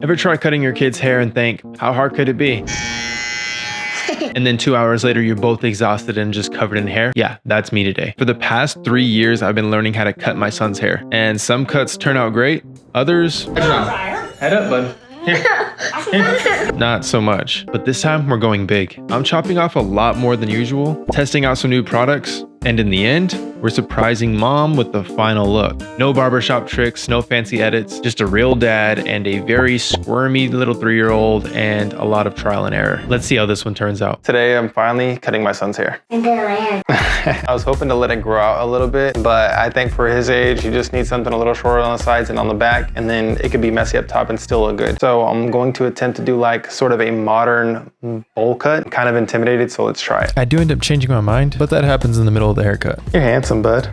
Ever try cutting your kid's hair and think, how hard could it be? And then 2 hours later, you're both exhausted and just covered in hair? Yeah, that's me today. For the past 3 years, I've been learning how to cut my son's hair. And some cuts turn out great, others... Head up, bud. Here. Not so much, but this time we're going big. I'm chopping off a lot more than usual, testing out some new products, and in the end, we're surprising mom with the final look. No barbershop tricks, no fancy edits, just a real dad and a very squirmy little 3-year-old and a lot of trial and error. Let's see how this one turns out. Today, I'm finally cutting my son's hair. I was hoping to let it grow out a little bit, but I think for his age, you just need something a little shorter on the sides and on the back, and then it could be messy up top and still look good. So I'm going to attempt to do like sort of a modern bowl cut. Kind of intimidated, so let's try it. I do end up changing my mind, but that happens in the middle of the haircut. You're handsome, bud.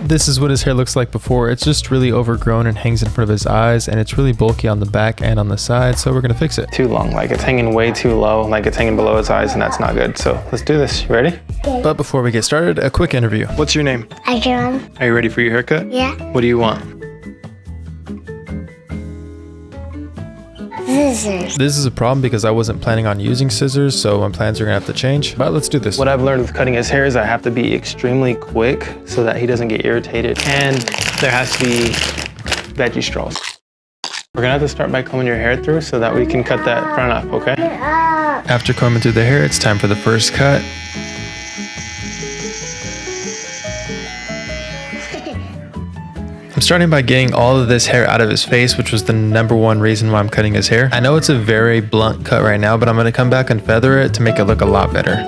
This is what his hair looks like before. It's just really overgrown and hangs in front of his eyes, and it's really bulky on the back and on the side, so we're gonna fix it. Too long, like it's hanging way too low, like it's hanging below his eyes, and that's not good. So let's do this. You ready? Okay. But before we get started, a quick interview. What's your name? Adrian. Are you ready for your haircut? Yeah. What do you want? Scissors. This is a problem because I wasn't planning on using scissors, so my plans are gonna have to change, but let's do this. What I've learned with cutting his hair is I have to be extremely quick so that he doesn't get irritated, and there has to be veggie straws. We're gonna have to start by combing your hair through so that we can cut that front up, okay? After combing through the hair, it's time for the first cut. I'm starting by getting all of this hair out of his face, which was the #1 reason why I'm cutting his hair. I know it's a very blunt cut right now, but I'm gonna come back and feather it to make it look a lot better.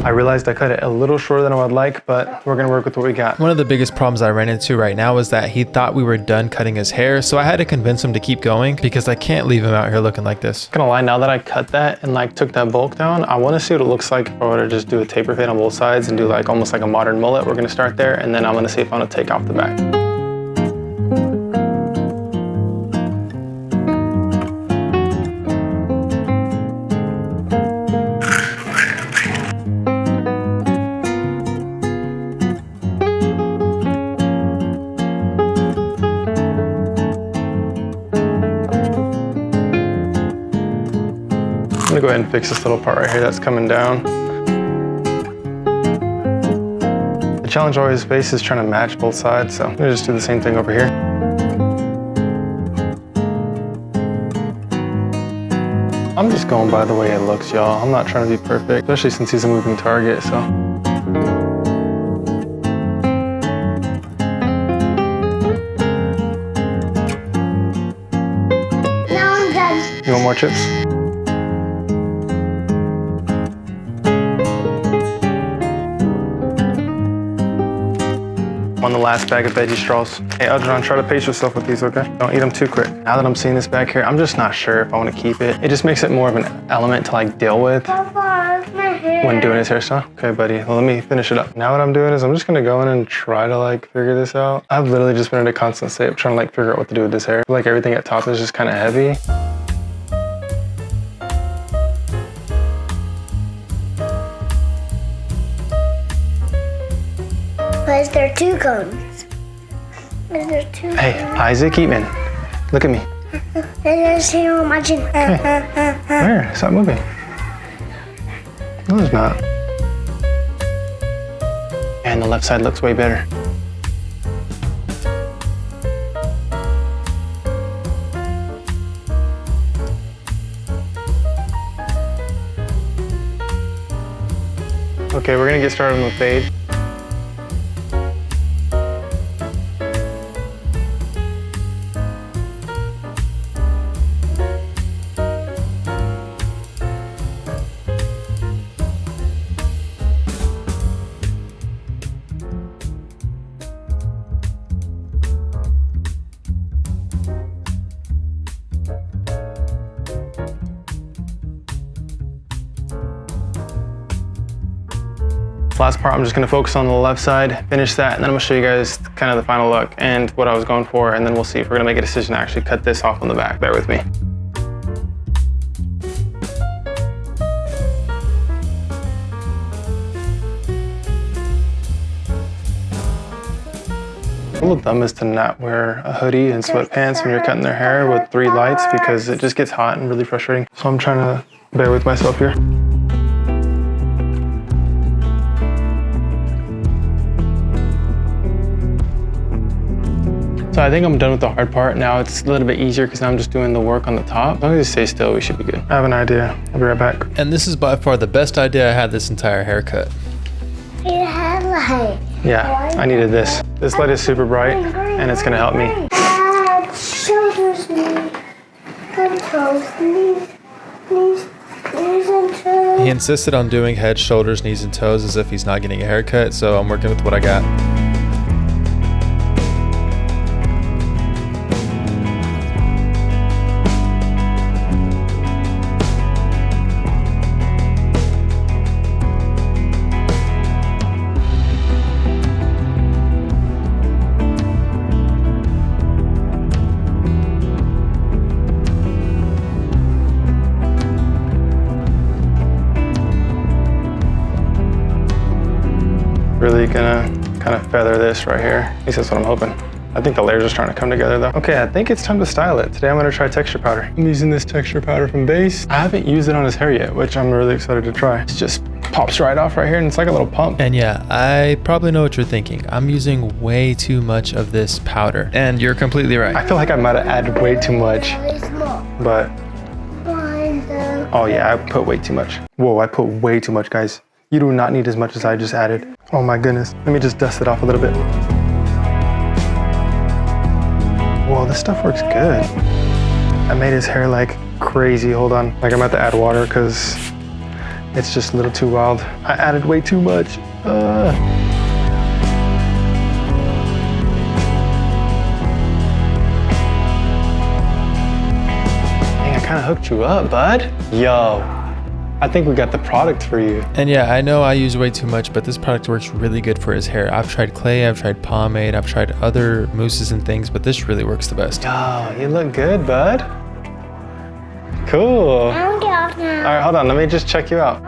I realized I cut it a little shorter than I would like, but we're gonna work with what we got. One of the biggest problems I ran into right now is that he thought we were done cutting his hair, so I had to convince him to keep going because I can't leave him out here looking like this. Not gonna lie, now that I cut that and like took that bulk down, I wanna see what it looks like if I were to just do a taper fade on both sides and do like almost like a modern mullet. We're gonna start there, and then I'm gonna see if I wanna take off the back. I'm gonna go ahead and fix this little part right here that's coming down. The challenge always face is trying to match both sides, so I'm gonna just do the same thing over here. I'm just going by the way it looks, y'all. I'm not trying to be perfect, especially since he's a moving target, so. Now I'm done. You want more chips? On the last bag of veggie straws. Hey, Adrian, try to pace yourself with these, okay? Don't eat them too quick. Now that I'm seeing this back here, I'm just not sure if I want to keep it. It just makes it more of an element to like deal with Papa, it's my hair. when doing his hairstyle. Okay, buddy, well, let me finish it up. Now what I'm doing is I'm just gonna go in and try to like figure this out. I've literally just been in a constant state of trying to like figure out what to do with this hair. Like everything at top is just kind of heavy. Why is there two cones? Why is there two Hey, cones? Isaac Eatman, look at me. There's here on my chin. Where? Stop moving. No, it's not. And the left side looks way better. Okay, we're gonna get started on the fade. last part, I'm just gonna focus on the left side, finish that, and then I'm gonna show you guys kind of the final look and what I was going for, and then we'll see if we're gonna make a decision to actually cut this off on the back. Bear with me. Rule of thumb is to not wear a hoodie and sweatpants when you're cutting their hair with 3 lights because it just gets hot and really frustrating. So I'm trying to bear with myself here. So I think I'm done with the hard part. Now it's a little bit easier because now I'm just doing the work on the top. As long as you stay still, we should be good. I have an idea. I'll be right back. And this is by far the best idea I had this entire haircut. It had light. Yeah, I needed this. This light is super bright and it's gonna help me. Shoulders, knees, and toes, knees and toes. He insisted on doing head, shoulders, knees, and toes as if he's not getting a haircut, so I'm working with what I got. Really gonna kind of feather this right here. At least that's what I'm hoping. I think the layers are starting to come together though. Okay, I think it's time to style it. Today I'm gonna try texture powder. I'm using this texture powder from Base. I haven't used it on his hair yet, which I'm really excited to try. It just pops right off right here and it's like a little pump. And yeah, I probably know what you're thinking. I'm using way too much of this powder. And you're completely right. I feel like I might have added way too much, Very small. but oh yeah, I put way too much. Whoa, I put way too much, guys. You do not need as much as I just added. Oh my goodness. Let me just dust it off a little bit. Whoa, this stuff works good. I made his hair like crazy. Hold on. Like I'm about to add water because it's just a little too wild. I added way too much. Dang, I kind of hooked you up, bud. Yo. I think we got the product for you. And yeah, I know I use way too much, but this product works really good for his hair. I've tried clay, I've tried pomade, I've tried other mousses and things, but this really works the best. Yo, you look good, bud. Cool. I'll get off now. All right, hold on, let me just check you out.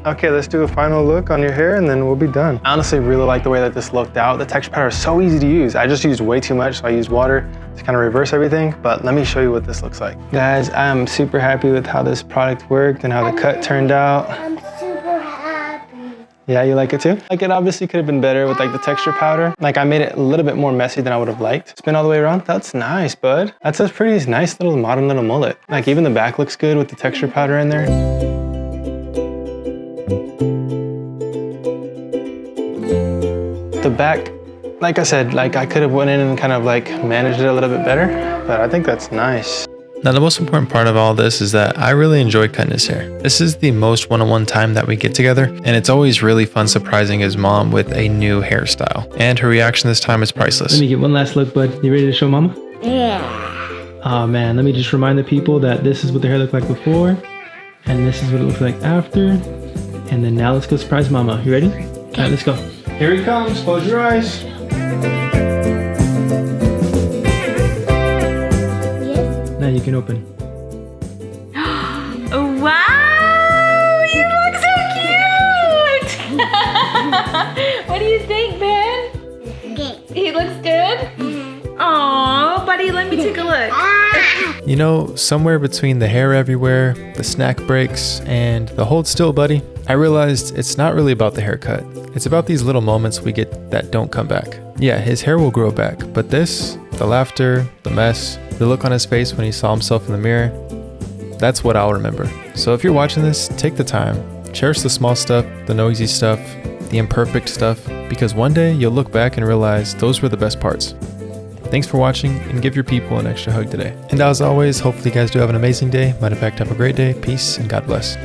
Okay, let's do a final look on your hair and then we'll be done. I honestly really like the way that this looked out. The texture powder is so easy to use. I just used way too much, so I used water to kind of reverse everything, but let me show you what this looks like. Guys, I'm super happy with how this product worked and how the cut turned out. I'm super happy. Yeah, you like it too? Like it obviously could have been better with like the texture powder. Like I made it a little bit more messy than I would have liked. Spin all the way around. That's nice, bud. That's a pretty nice little modern little mullet. Like even the back looks good with the texture powder in there. The back, like I said, like I could have went in and kind of like managed it a little bit better, but I think that's nice. Now, the most important part of all this is that I really enjoy cutting his hair. This is the most one-on-one time that we get together, and it's always really fun surprising his mom with a new hairstyle. And her reaction this time is priceless. Let me get one last look, bud. You ready to show mama? Yeah. Oh man, let me just remind the people that this is what the hair looked like before, and this is what it looks like after. And then now let's go surprise mama. You ready? All right, let's go. Here he comes. Close your eyes. Now you can open. Wow! You look so cute! What do you think, Ben? Okay. He looks good? Aw, buddy, let me take a look. You know, somewhere between the hair everywhere, the snack breaks, and the hold still, buddy, I realized it's not really about the haircut. It's about these little moments we get that don't come back. Yeah, his hair will grow back, but this, the laughter, the mess, the look on his face when he saw himself in the mirror, that's what I'll remember. So if you're watching this, take the time. Cherish the small stuff, the noisy stuff, the imperfect stuff, because one day you'll look back and realize those were the best parts. Thanks for watching, and give your people an extra hug today. And as always, hopefully you guys do have an amazing day. Matter of fact, have a great day. Peace and God bless.